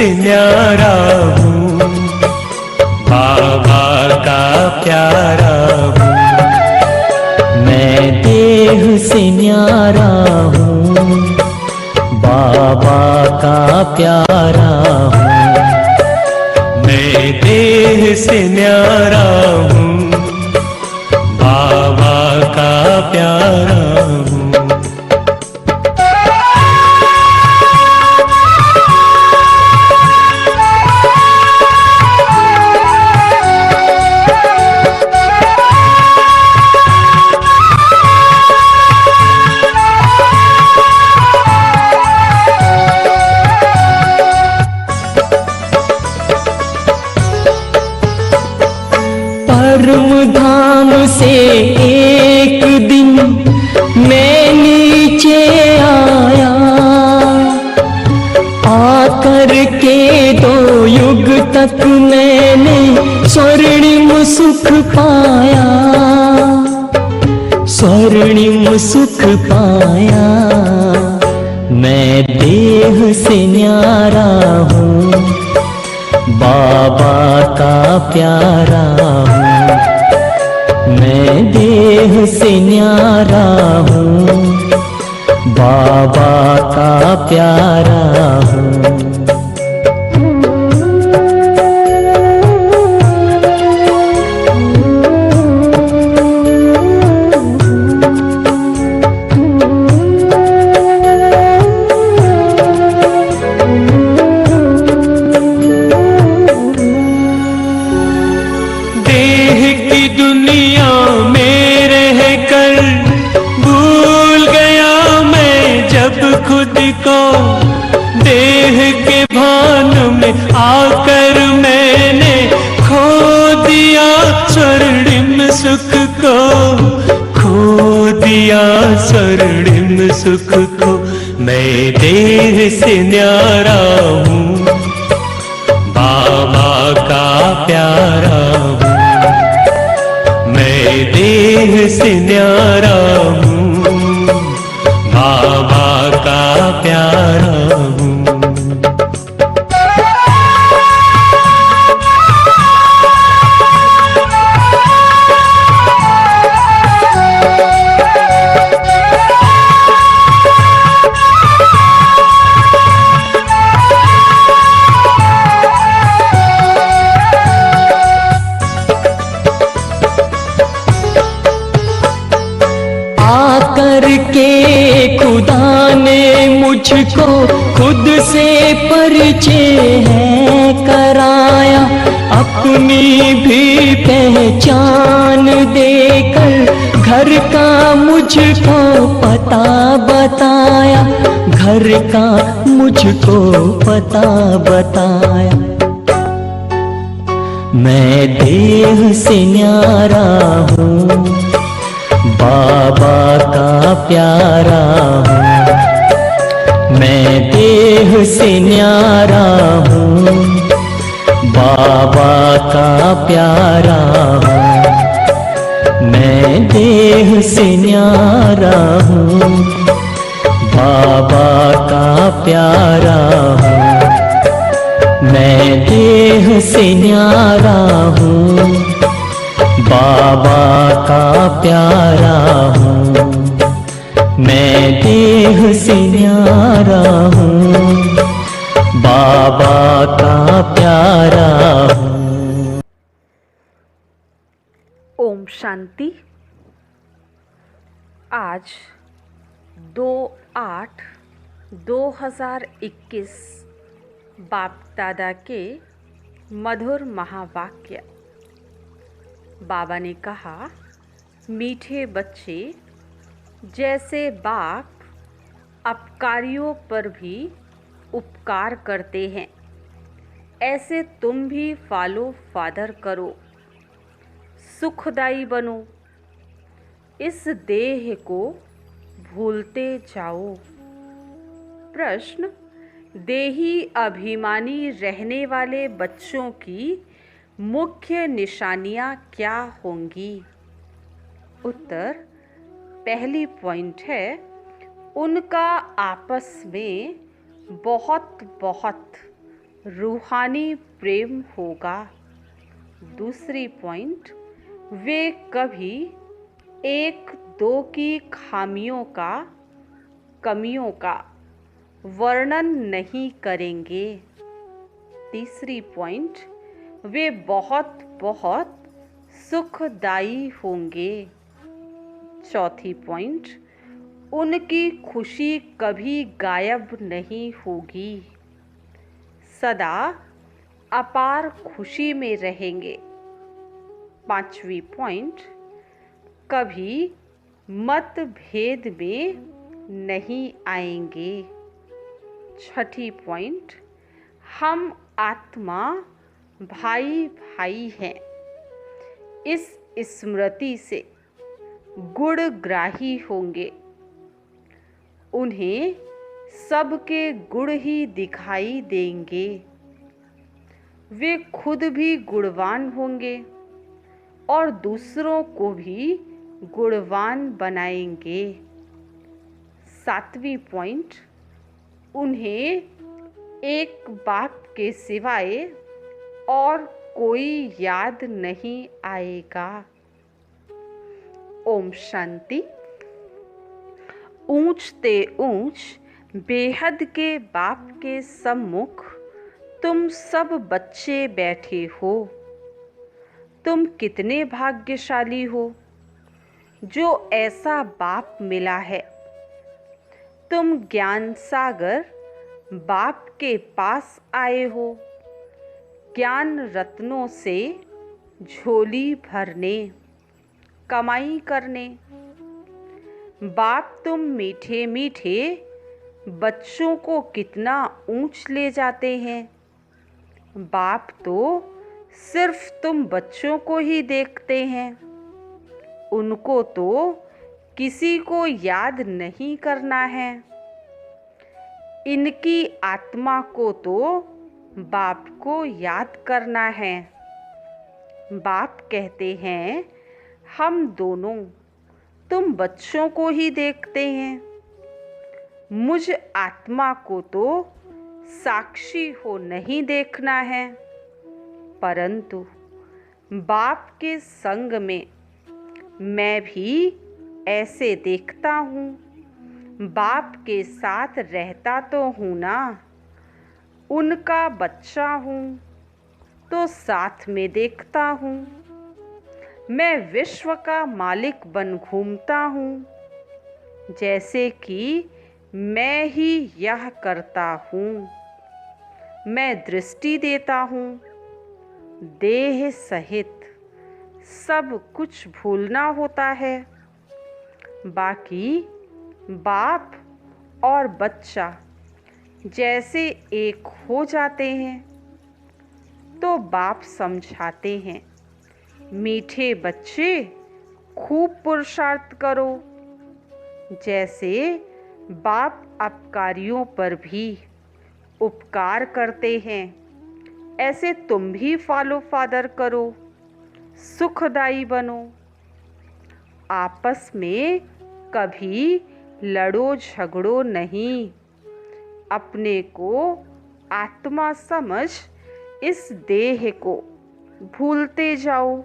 से न्यारा हूँ, बाबा का प्यारा हूँ। मैं देह से न्यारा हूँ, बाबा का प्यारा हूँ। मैं देह से न्यारा हूँ, बाबा का प्यारा हूँ। परम धाम से एक दिन मैं नीचे आया, आकर के 2 युग तक मैंने स्वर्णिम सुख पाया, स्वर्णिम सुख पाया। मैं देह से न्यारा हूँ, बाबा का प्यारा हूँ। मैं देह से न्यारा हूँ, बाबा का प्यारा हूँ। खुद को देह के भान में आकर मैंने खो दिया, स्वर्णिम सुख को खो दिया, स्वर्णिम सुख को। मैं देह से न्यारा हूँ, बाबा का प्यारा हूँ। मैं देह से न्यारा हूँ, बाबा का प्यारा हूँ। आकर के खुदा ने मुझको खुद से परिचय है कराया, अपनी भी पहचान देकर घर का मुझको पता बताया, घर का मुझको पता बताया। मैं देह से न्यारा हूँ, बाबा का प्यारा हूँ। मैं देह से न्यारा हूँ, बाबा का प्यारा हूँ। मैं देह से न्यारा हूँ, बाबा का प्यारा हूँ। मैं देह से न्यारा हूँ, बाबा का प्यारा हूँ। मैं देह से न्यारा हूँ, बाबा का प्यारा हूँ। ओम शांति। आज 2/8/2021 बाप दादा के मधुर महावाक्य। बाबा ने कहा, मीठे बच्चे, जैसे बाप अपकारियों पर भी उपकार करते हैं, ऐसे तुम भी फॉलो फादर करो, सुखदाई बनो, इस देह को भूलते जाओ। प्रश्न, देही अभिमानी रहने वाले बच्चों की मुख्य निशानियां क्या होंगी? उत्तर, पहली पॉइंट है, उनका आपस में बहुत बहुत रूहानी प्रेम होगा। दूसरी पॉइंट, वे कभी एक दो की कमियों का वर्णन नहीं करेंगे। तीसरी पॉइंट, वे बहुत बहुत सुखदाई होंगे। चौथी पॉइंट, उनकी खुशी कभी गायब नहीं होगी, सदा अपार खुशी में रहेंगे। पांचवी पॉइंट, कभी मतभेद में नहीं आएंगे। छठी पॉइंट, हम आत्मा भाई भाई हैं, इस स्मृति से गुणग्राही होंगे। उन्हें सबके गुण ही दिखाई देंगे। वे खुद भी गुणवान होंगे और दूसरों को भी गुणवान बनाएंगे। सातवीं पॉइंट, उन्हें एक बात के सिवाय और कोई याद नहीं आएगा। ओम शांति। ऊंचते ऊंच बेहद के बाप के सम्मुख तुम सब बच्चे बैठे हो। तुम कितने भाग्यशाली हो जो ऐसा बाप मिला है। तुम ज्ञान सागर बाप के पास आए हो, ज्ञान रत्नों से झोली भरने, कमाई करने। बाप तुम मीठे मीठे बच्चों को कितना ऊंच ले जाते हैं। बाप तो सिर्फ तुम बच्चों को ही देखते हैं, उनको तो किसी को याद नहीं करना है। इनकी आत्मा को तो बाप को याद करना है। बाप कहते हैं, हम दोनों तुम बच्चों को ही देखते हैं, मुझ आत्मा को तो साक्षी हो नहीं देखना है। परंतु बाप के संग में मैं भी ऐसे देखता हूँ। बाप के साथ रहता तो हूँ ना, उनका बच्चा हूँ तो साथ में देखता हूँ। मैं विश्व का मालिक बन घूमता हूँ, जैसे कि मैं ही यह करता हूँ। मैं दृष्टि देता हूँ, देह सहित सब कुछ भूलना होता है। बाकी बाप और बच्चा जैसे एक हो जाते हैं तो बाप समझाते हैं, मीठे बच्चे खूब पुरुषार्थ करो। जैसे बाप अपकारियों पर भी उपकार करते हैं, ऐसे तुम भी फॉलो फादर करो, सुखदाई बनो। आपस में कभी लड़ो झगड़ो नहीं। अपने को आत्मा समझ इस देह को भूलते जाओ।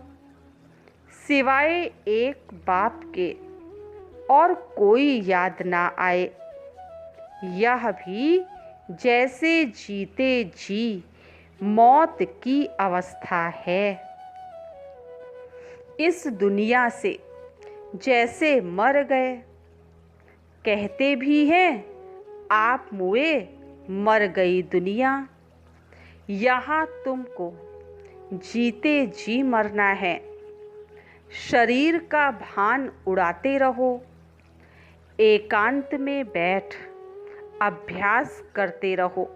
सिवाय एक बाप के और कोई याद ना आए। यह भी जैसे जीते जी मौत की अवस्था है। इस दुनिया से जैसे मर गए। कहते भी हैं, आप मुए मर गई दुनिया। यहाँ तुमको जीते जी मरना है। शरीर का भान उड़ाते रहो। एकांत में बैठ अभ्यास करते रहो।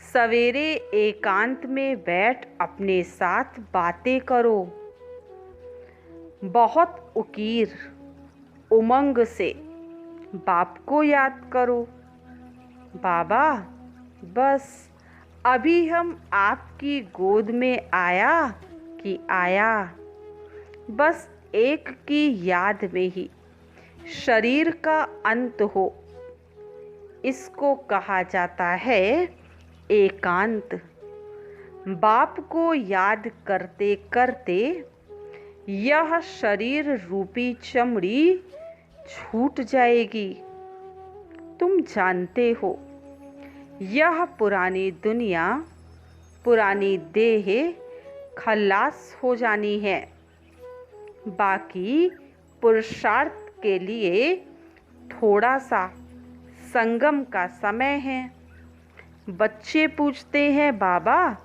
सवेरे एकांत में बैठ अपने साथ बातें करो। बहुत उकीर उमंग से बाप को याद करो। बाबा, बस अभी हम आपकी गोद में आया कि आया। बस एक की याद में ही शरीर का अंत हो। इसको कहा जाता है एकांत। बाप को याद करते करते यह शरीर रूपी चमड़ी छूट जाएगी। तुम जानते हो, यह पुरानी दुनिया, पुरानी देह खलास हो जानी है। बाकी पुरुषार्थ के लिए थोड़ा सा संगम का समय है। बच्चे पूछते हैं, बाबा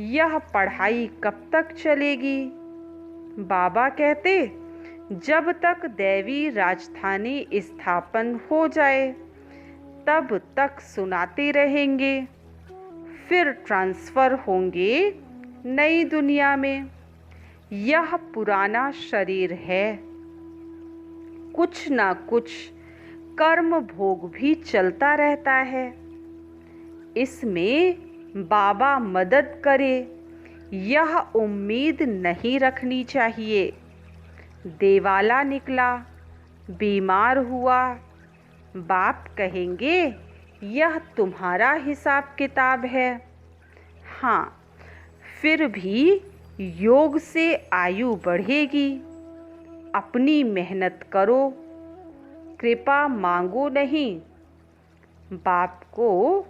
यह पढ़ाई कब तक चलेगी? बाबा कहते, जब तक दैवी राजधानी स्थापन हो जाए तब तक सुनाते रहेंगे। फिर ट्रांसफ़र होंगे नई दुनिया में। यह पुराना शरीर है, कुछ ना कुछ कर्म भोग भी चलता रहता है। इसमें बाबा मदद करे, यह उम्मीद नहीं रखनी चाहिए। देवाला निकला, बीमार हुआ, बाप कहेंगे यह तुम्हारा हिसाब किताब है। हाँ, फिर भी योग से आयु बढ़ेगी। अपनी मेहनत करो, कृपा मांगो नहीं। बाप को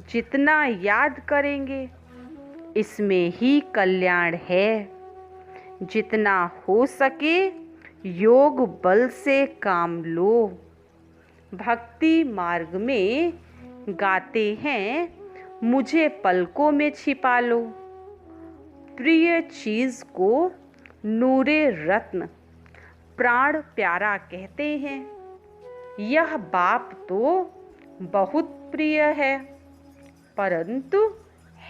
जितना याद करेंगे इसमें ही कल्याण है। जितना हो सके योग बल से काम लो। भक्ति मार्ग में गाते हैं, मुझे पलकों में छिपा लो। प्रिय चीज़ को नूरे रत्न प्राण प्यारा कहते हैं। यह बाप तो बहुत प्रिय है, परंतु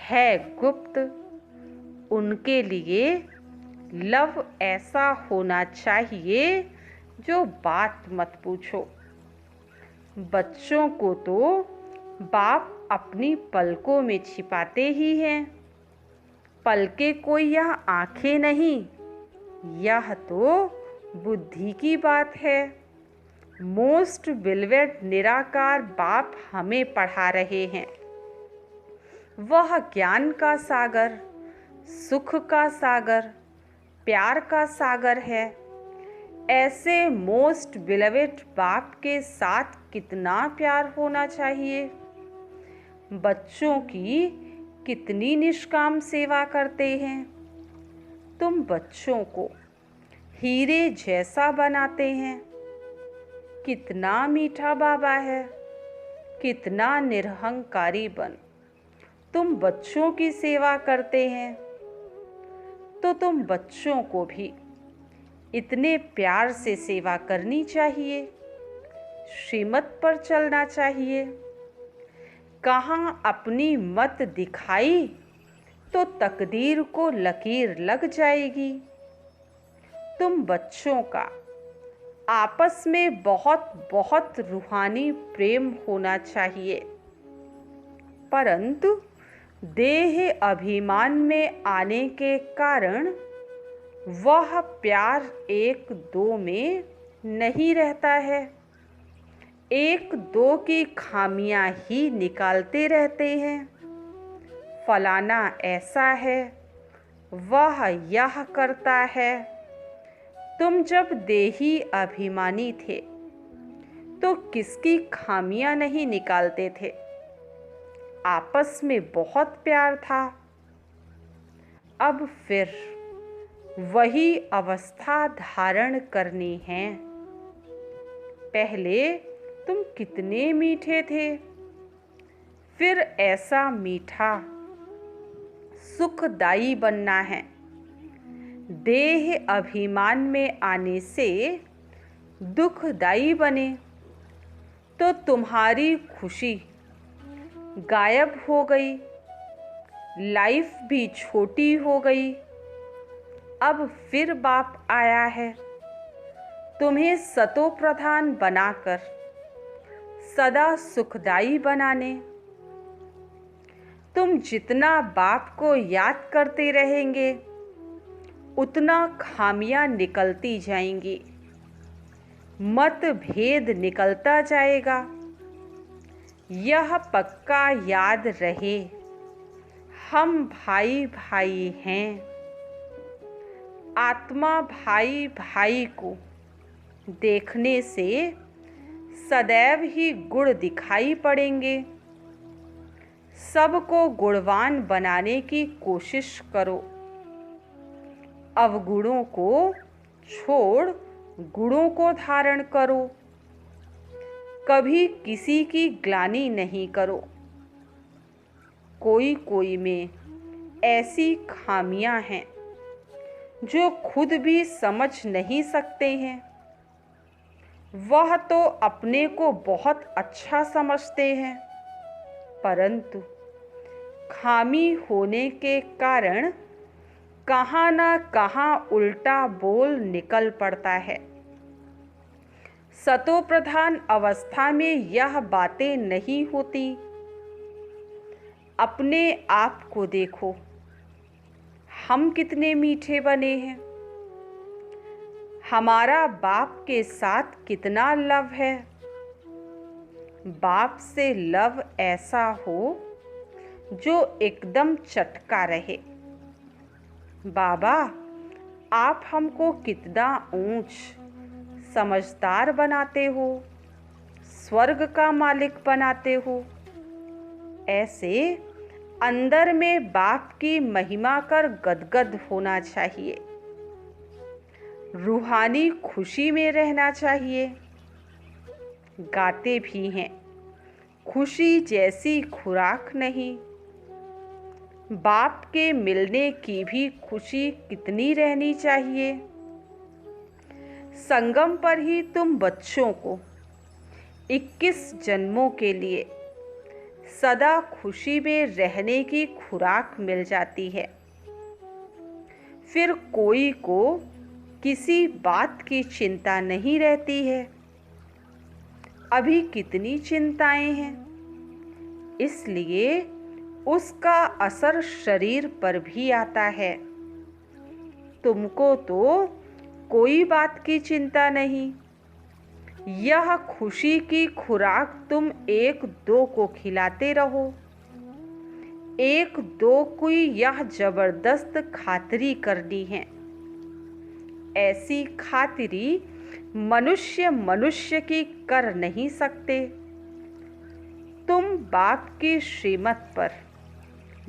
है गुप्त। उनके लिए लव ऐसा होना चाहिए जो बात मत पूछो। बच्चों को तो बाप अपनी पलकों में छिपाते ही हैं। पलके कोई यह आंखें नहीं, यह तो बुद्धि की बात है। मोस्ट बिलवेड निराकार बाप हमें पढ़ा रहे हैं। वह ज्ञान का सागर, सुख का सागर, प्यार का सागर है। ऐसे मोस्ट बिलवेड बाप के साथ कितना प्यार होना चाहिए। बच्चों की कितनी निष्काम सेवा करते हैं। तुम बच्चों को हीरे जैसा बनाते हैं। कितना मीठा बाबा है, कितना निरहंकारी बन। तुम बच्चों की सेवा करते हैं तो तुम बच्चों को भी इतने प्यार से सेवा करनी चाहिए। श्रीमत पर चलना चाहिए। कहाँ अपनी मत दिखाई तो तकदीर को लकीर लग जाएगी। तुम बच्चों का आपस में बहुत बहुत रूहानी प्रेम होना चाहिए, परंतु देह अभिमान में आने के कारण वह प्यार एक दो में नहीं रहता है। एक दो की खामियां ही निकालते रहते हैं। फलाना ऐसा है, वह यह करता है। तुम जब देही अभिमानी थे तो किसकी खामियां नहीं निकालते थे। आपस में बहुत प्यार था। अब फिर वही अवस्था धारण करनी है। पहले तुम कितने मीठे थे, फिर ऐसा मीठा सुखदायी बनना है। देह अभिमान में आने से दुखदायी बने तो तुम्हारी खुशी गायब हो गई, लाइफ भी छोटी हो गई। अब फिर बाप आया है तुम्हें सतो प्रधान बनाकर सदा सुखदायी बनाने। तुम जितना बाप को याद करते रहेंगे उतना खामियां निकलती जाएंगी, मतभेद निकलता जाएगा। यह पक्का याद रहे, हम भाई भाई हैं। आत्मा भाई भाई को देखने से सदैव ही गुण दिखाई पड़ेंगे। सबको गुणवान बनाने की कोशिश करो। अवगुणों को छोड़ गुणों को धारण करो। कभी किसी की ग्लानि नहीं करो। कोई कोई में ऐसी खामियां हैं जो खुद भी समझ नहीं सकते हैं। वह तो अपने को बहुत अच्छा समझते हैं, परंतु खामी होने के कारण कहाँ ना कहाँ उल्टा बोल निकल पड़ता है। सतो प्रधान अवस्था में यह बातें नहीं होती। अपने आप को देखो, हम कितने मीठे बने हैं। हमारा बाप के साथ कितना लव है। बाप से लव ऐसा हो जो एकदम चटका रहे। बाबा, आप हमको कितना ऊंच समझदार बनाते हो, स्वर्ग का मालिक बनाते हो। ऐसे अंदर में बाप की महिमा कर गदगद होना चाहिए। रूहानी खुशी में रहना चाहिए। गाते भी हैं, खुशी जैसी खुराक नहीं। बाप के मिलने की भी खुशी कितनी रहनी चाहिए। संगम पर ही तुम बच्चों को 21 जन्मों के लिए सदा खुशी में रहने की खुराक मिल जाती है। फिर कोई को किसी बात की चिंता नहीं रहती है। अभी कितनी चिंताएं हैं, इसलिए उसका असर शरीर पर भी आता है। तुमको तो कोई बात की चिंता नहीं। यह खुशी की खुराक तुम एक दो को खिलाते रहो। एक दो की यह जबरदस्त खातिरी करनी है। ऐसी खातिरी मनुष्य मनुष्य की कर नहीं सकते। तुम बाप की श्रीमत पर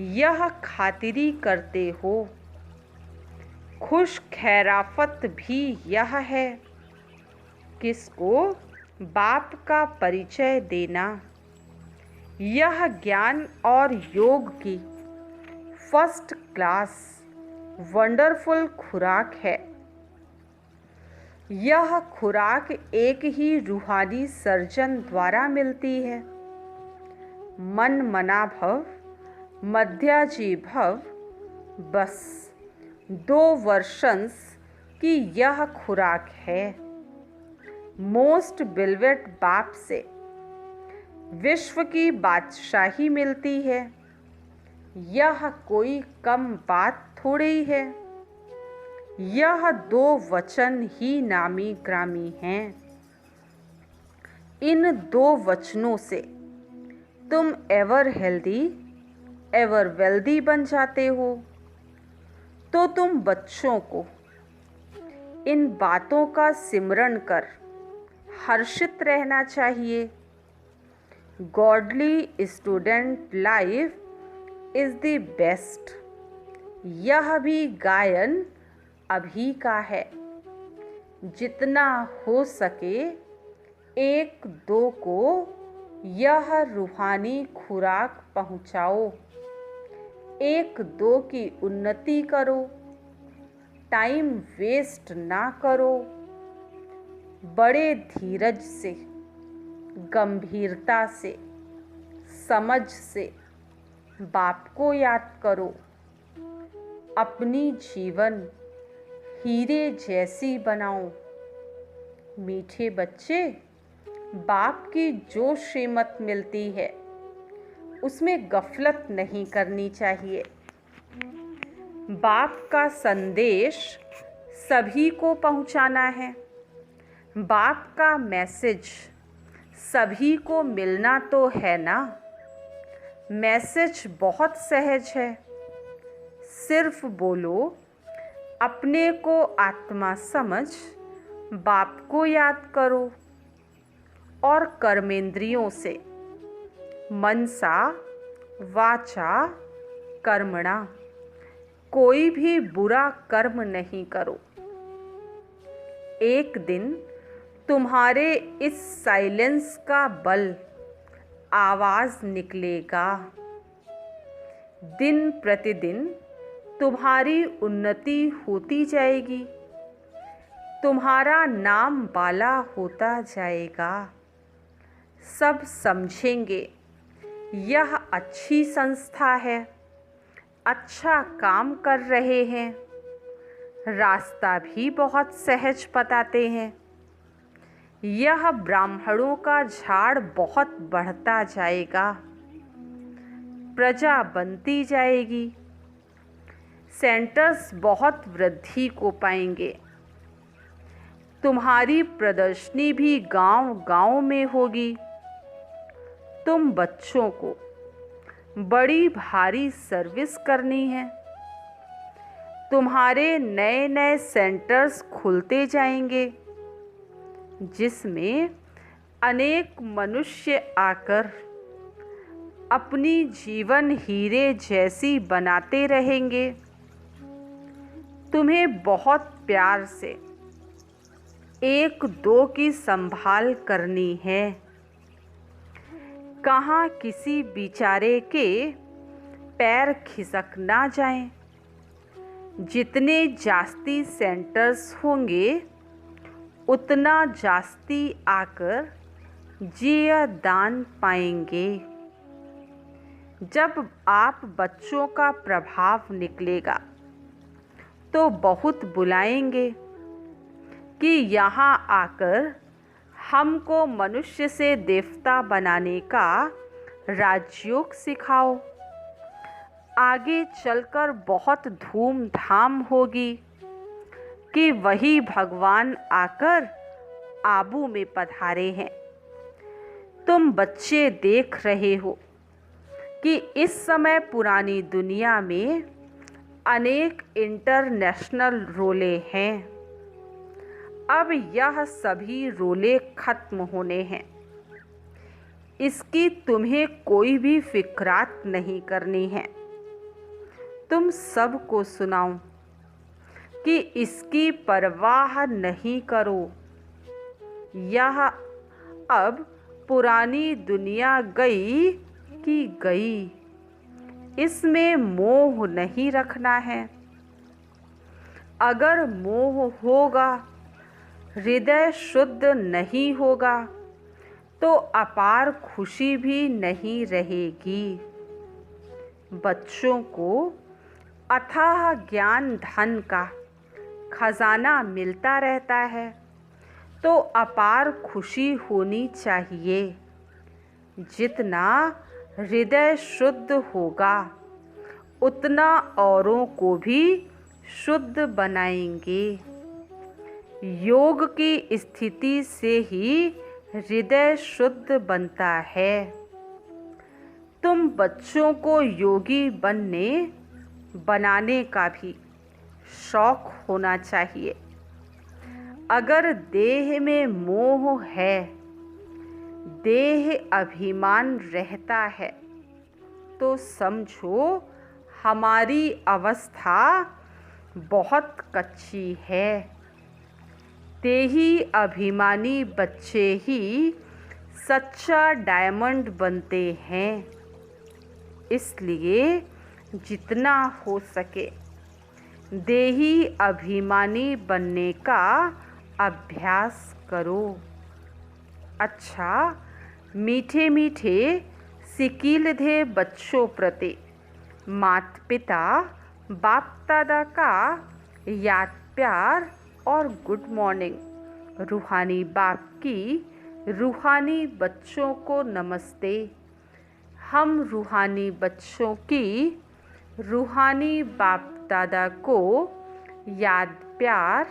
यह खातिरी करते हो। खुश खैराफत भी यह है, किसको बाप का परिचय देना। यह ज्ञान और योग की फर्स्ट क्लास वंडरफुल खुराक है। यह खुराक एक ही रूहानी सर्जन द्वारा मिलती है। मन मना भव, मध्याजी भव, बस 2 वर्षंस की यह खुराक है। मोस्ट बिलवेड बाप से विश्व की बादशाही मिलती है। यह कोई कम बात थोड़ी है। यह 2 वचन ही नामी ग्रामी हैं। इन 2 वचनों से तुम एवर हेल्दी एवर वेल्दी बन जाते हो। तो तुम बच्चों को इन बातों का सिमरण कर हर्षित रहना चाहिए। Godly student life is the best. यह भी गायन अभी का है। जितना हो सके 1-2 को यह रूहानी खुराक पहुँचाओ। 1-2 की उन्नति करो। टाइम वेस्ट ना करो। बड़े धीरज से, गंभीरता से, समझ से बाप को याद करो। अपनी जीवन हीरे जैसी बनाओ। मीठे बच्चे, बाप की जो श्रीमत मिलती है उसमें गफलत नहीं करनी चाहिए। बाप का संदेश सभी को पहुंचाना है। बाप का मैसेज सभी को मिलना तो है ना। मैसेज बहुत सहज है, सिर्फ बोलो अपने को आत्मा समझ, बाप को याद करो और कर्मेंद्रियों से मनसा वाचा कर्मणा कोई भी बुरा कर्म नहीं करो। एक दिन तुम्हारे इस साइलेंस का बल आवाज निकलेगा। दिन प्रतिदिन तुम्हारी उन्नति होती जाएगी, तुम्हारा नाम बाला होता जाएगा। सब समझेंगे यह अच्छी संस्था है, अच्छा काम कर रहे हैं, रास्ता भी बहुत सहज बताते हैं। यह ब्राह्मणों का झाड़ बहुत बढ़ता जाएगा, प्रजा बनती जाएगी, सेंटर्स बहुत वृद्धि को पाएंगे। तुम्हारी प्रदर्शनी भी गांव-गांव में होगी। तुम बच्चों को बड़ी भारी सर्विस करनी है। तुम्हारे नए नए सेंटर्स खुलते जाएंगे, जिसमें अनेक मनुष्य आकर अपनी जीवन हीरे जैसी बनाते रहेंगे। तुम्हें बहुत प्यार से एक दो की संभाल करनी है। कहाँ किसी बेचारे के पैर खिसक ना जाएं। जितने जास्ती सेंटर्स होंगे उतना जास्ती आकर जिया दान पाएंगे। जब आप बच्चों का प्रभाव निकलेगा तो बहुत बुलाएंगे कि यहाँ आकर हमको मनुष्य से देवता बनाने का राजयोग सिखाओ। आगे चलकर बहुत धूमधाम होगी कि वही भगवान आकर आबू में पधारे हैं। तुम बच्चे देख रहे हो कि इस समय पुरानी दुनिया में अनेक इंटरनेशनल रोले हैं। अब यह सभी रोले खत्म होने हैं। इसकी तुम्हें कोई भी फिक्रात नहीं करनी है। तुम सबको सुनाऊं कि इसकी परवाह नहीं करो। यह अब पुरानी दुनिया गई कि गई, इसमें मोह नहीं रखना है। अगर मोह होगा, हृदय शुद्ध नहीं होगा तो अपार खुशी भी नहीं रहेगी। बच्चों को अथाह ज्ञान धन का खजाना मिलता रहता है तो अपार खुशी होनी चाहिए। जितना हृदय शुद्ध होगा उतना औरों को भी शुद्ध बनाएंगे। योग की स्थिति से ही हृदय शुद्ध बनता है। तुम बच्चों को योगी बनाने का भी शौक होना चाहिए। अगर देह में मोह है, देह अभिमान रहता है, तो समझो हमारी अवस्था बहुत कच्ची है। देही अभिमानी बच्चे ही सच्चा डायमंड बनते हैं। इसलिए जितना हो सके देही अभिमानी बनने का अभ्यास करो। अच्छा, मीठे मीठे सिकीलधे बच्चों प्रति माता पिता बाप दादा का याद प्यार और गुड मॉर्निंग। रूहानी बाप की रूहानी बच्चों को नमस्ते। हम रूहानी बच्चों की रूहानी बाप दादा को याद प्यार,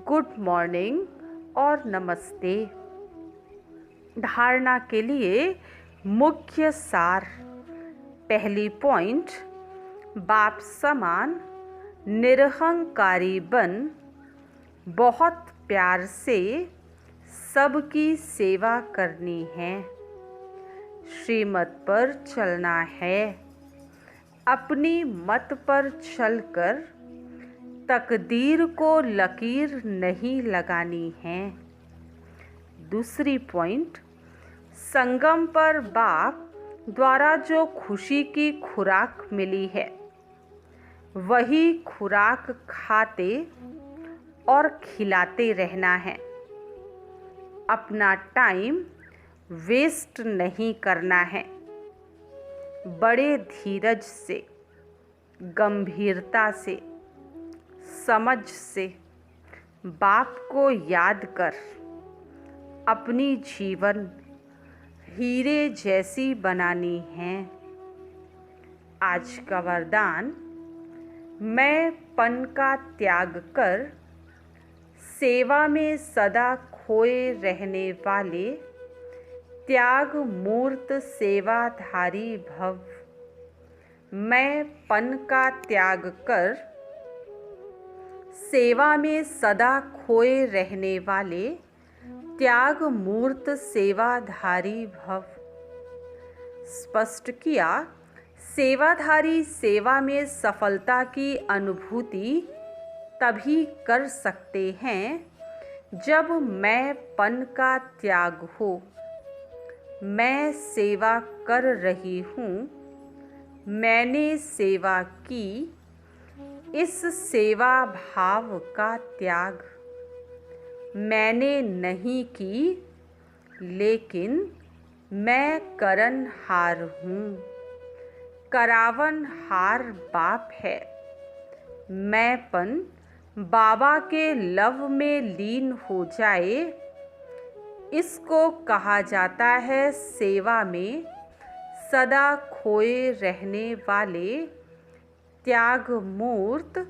गुड मॉर्निंग और नमस्ते। धारणा के लिए मुख्य सार। पहली पॉइंट, बाप समान निरहंकारी बन बहुत प्यार से सबकी सेवा करनी है। श्रीमत पर चलना है। अपनी मत पर चलकर तकदीर को लकीर नहीं लगानी है। दूसरी पॉइंट, संगम पर बाप द्वारा जो खुशी की खुराक मिली है वही खुराक खाते और खिलाते रहना है। अपना टाइम वेस्ट नहीं करना है। बड़े धीरज से, गंभीरता से, समझ से बाप को याद कर अपनी जीवन हीरे जैसी बनानी है। आज का वरदान, मैं पन का त्याग कर सेवा में सदा खोए रहने वाले त्याग मूर्त सेवाधारी भव। मैं पन का त्याग कर सेवा में सदा खोए रहने वाले त्याग मूर्त सेवाधारी भव। स्पष्ट किया, सेवाधारी सेवा में सफलता की अनुभूति तभी कर सकते हैं जब मैं पन का त्याग हो। मैं सेवा कर रही हूँ, मैंने सेवा की, इस सेवा भाव का त्याग। मैंने नहीं की, लेकिन मैं करनहार हूँ। करावनहार बाप है। मैंपन बाबा के लव में लीन हो जाए, इसको कहा जाता है सेवा में सदा खोए रहने वाले त्याग मूर्त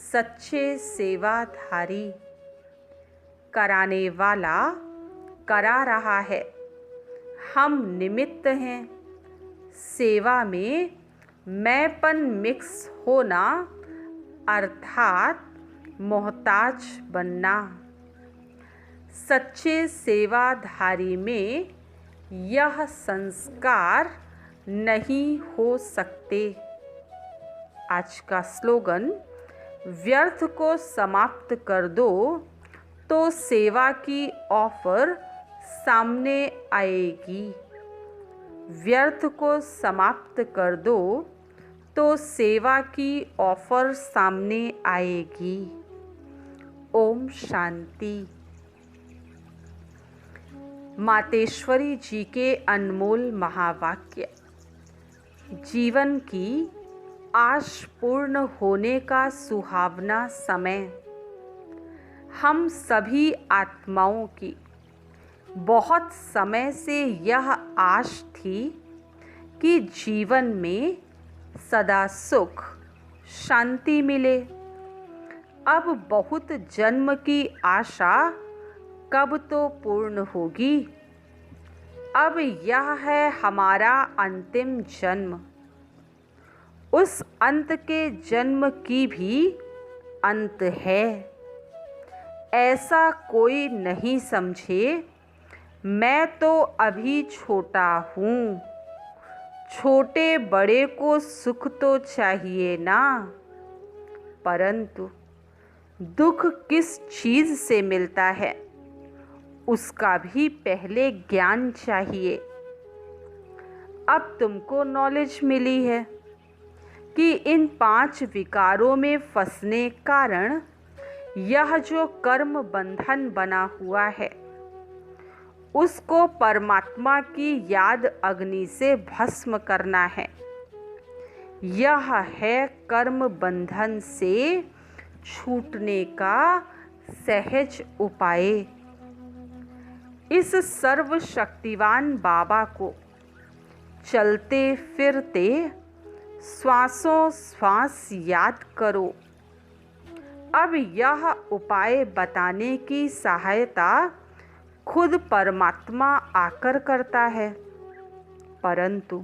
सच्चे सेवाधारी। कराने वाला करा रहा है, हम निमित्त हैं। सेवा में मैंपन मिक्स होना अर्थात मोहताज बनना। सच्चे सेवाधारी में यह संस्कार नहीं हो सकते। आज का स्लोगन, व्यर्थ को समाप्त कर दो तो सेवा की ऑफर सामने आएगी। व्यर्थ को समाप्त कर दो तो सेवा की ऑफर सामने आएगी। ओम शांति। मातेश्वरी जी के अनमोल महावाक्य। जीवन की आश पूर्ण होने का सुहावना समय। हम सभी आत्माओं की बहुत समय से यह आश थी कि जीवन में सदा सुख शांति मिले। अब बहुत जन्म की आशा कब तो पूर्ण होगी। अब यह है हमारा अंतिम जन्म। उस अंत के जन्म की भी अंत है, ऐसा कोई नहीं समझे। मैं तो अभी छोटा हूँ। छोटे बड़े को सुख तो चाहिए ना, परंतु दुख किस चीज़ से मिलता है उसका भी पहले ज्ञान चाहिए। अब तुमको नॉलेज मिली है कि इन 5 विकारों में फंसने कारण यह जो कर्म बंधन बना हुआ है उसको परमात्मा की याद अग्नि से भस्म करना है। यह है कर्म बंधन से छूटने का सहज उपाय। इस सर्वशक्तिवान बाबा को चलते फिरते श्वासों श्वास याद करो। अब यह उपाय बताने की सहायता खुद परमात्मा आकर करता है, परंतु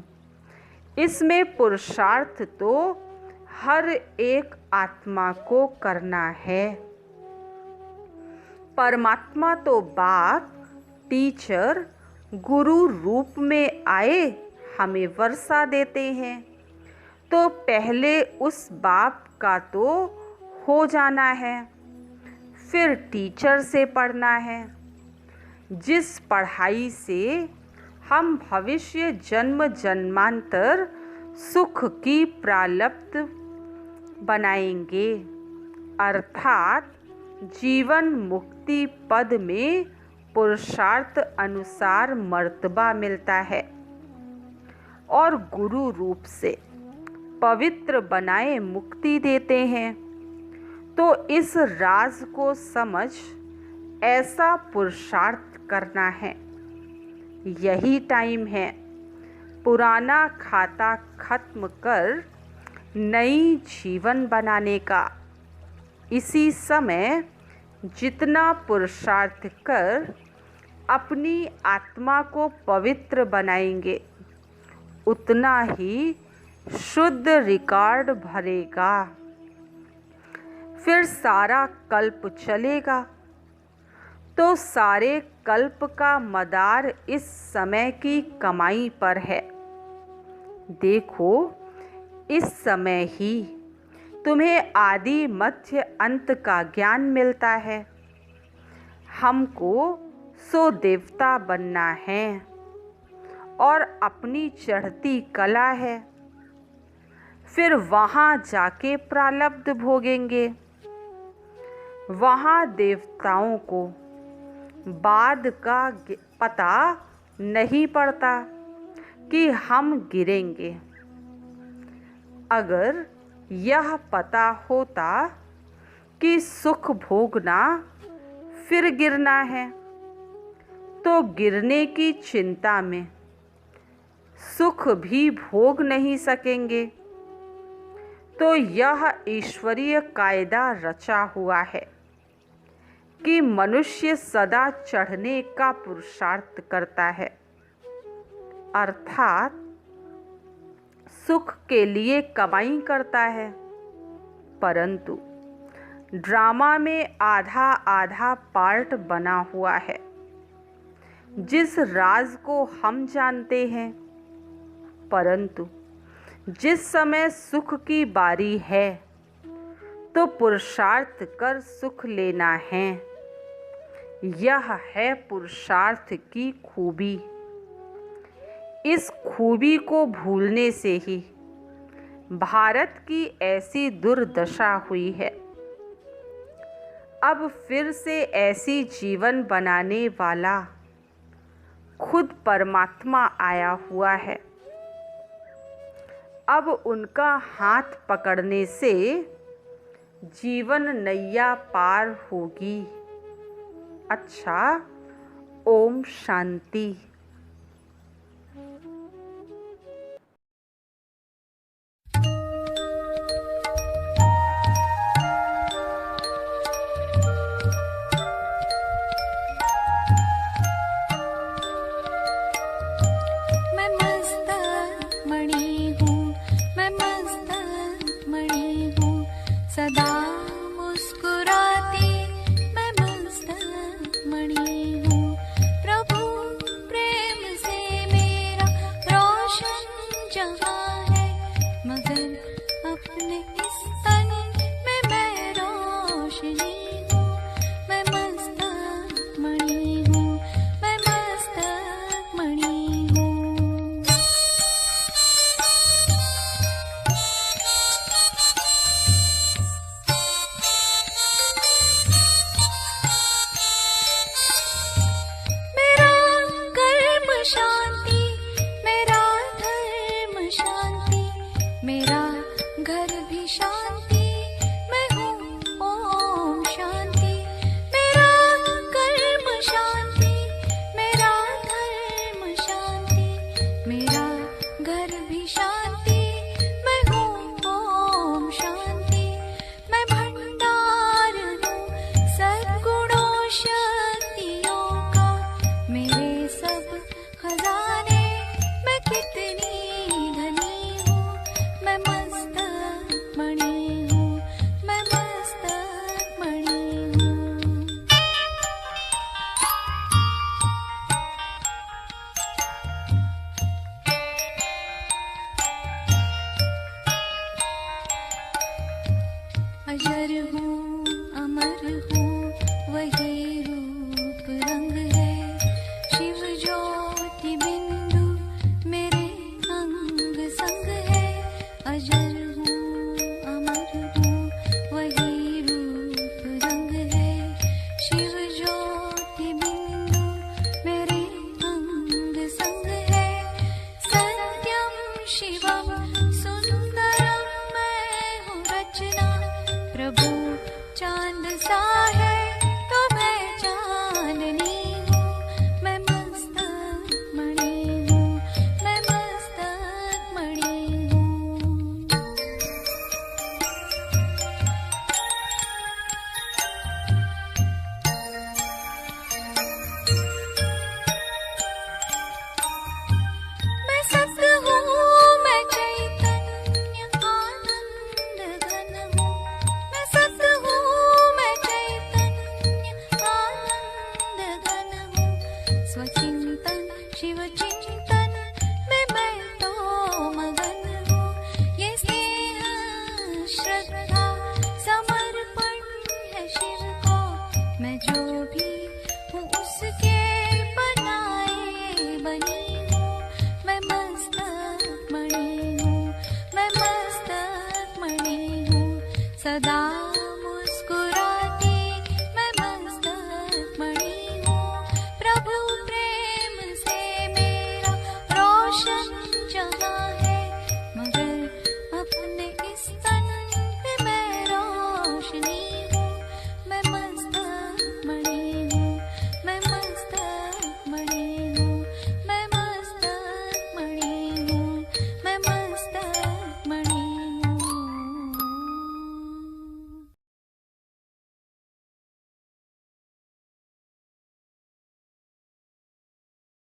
इसमें पुरुषार्थ तो हर एक आत्मा को करना है। परमात्मा तो बाप, टीचर, गुरु रूप में आए हमें वर्षा देते हैं, तो पहले उस बाप का तो हो जाना है, फिर टीचर से पढ़ना है, जिस पढ़ाई से हम भविष्य जन्म जन्मांतर सुख की प्रालब्ध बनाएंगे, अर्थात जीवन मुक्ति पद में पुरुषार्थ अनुसार मर्तबा मिलता है और गुरु रूप से पवित्र बनाए मुक्ति देते हैं। तो इस राज को समझ ऐसा पुरुषार्थ करना है। यही टाइम है पुराना खाता खत्म कर नई जीवन बनाने का। इसी समय जितना पुरुषार्थ कर अपनी आत्मा को पवित्र बनाएंगे, उतना ही शुद्ध रिकॉर्ड भरेगा। फिर सारा कल्प चलेगा, तो सारे कल्प का मदार इस समय की कमाई पर है। देखो, इस समय ही तुम्हें आदि मध्य अंत का ज्ञान मिलता है। हमको सो देवता बनना है और अपनी चढ़ती कला है, फिर वहाँ जाके प्रालब्ध भोगेंगे। वहाँ देवताओं को बाद का पता नहीं पड़ता कि हम गिरेंगे। अगर यह पता होता कि सुख भोगना फिर गिरना है, तो गिरने की चिंता में सुख भी भोग नहीं सकेंगे। तो यह ईश्वरीय कायदा रचा हुआ है कि मनुष्य सदा चढ़ने का पुरुषार्थ करता है, अर्थात सुख के लिए कमाई करता है। परंतु ड्रामा में आधा आधा पार्ट बना हुआ है। जिस राज को हम जानते हैं, परंतु जिस समय सुख की बारी है तो पुरुषार्थ कर सुख लेना है। यह है पुरुषार्थ की खूबी। इस खूबी को भूलने से ही भारत की ऐसी दुर्दशा हुई है। अब फिर से ऐसी जीवन बनाने वाला खुद परमात्मा आया हुआ है। अब उनका हाथ पकड़ने से जीवन नैया पार होगी। अच्छा, ओम शांति। सदा मुस्कुराती मैं मस्त मणि हूँ। प्रभु प्रेम से मेरा रोशन जहाँ है, मगर अपने इस तन में मैं रोशनी हूँ। मैं मस्त मणि हूँ, मैं मस्त मणि हूँ। अजर हूँ अमर हूँ वही रूप रंग है शिव ज्योति बिंदु मेरे अंग संग है अजर हूँ अमर हूँ वही रूप रंग है शिव ज्योति बिंदु मेरे अंग संग है सत्यम शिवम सुंदरम मैं हूँ रचना प्रभु चांद सा है तो मैं चांदनी हूँ मैं मस्तक मणि हूँ मैं मस्तक मणि हूँ मैं सत्य हूँ मैं चैतन्य आनंद घन हूँ मैं सत्य हूँ मैं चैतन्य आनंद घन हूँ स्वचिंतन शिव चिंतन में मैं तो मगन हूँ ये स्नेह श्रद्धा समर्पण है शिव को मैं जो भी हूँ उसके बनाए बनी हूँ मैं मस्तक मणि हूँ मैं मस्तक मणि हूँ सदा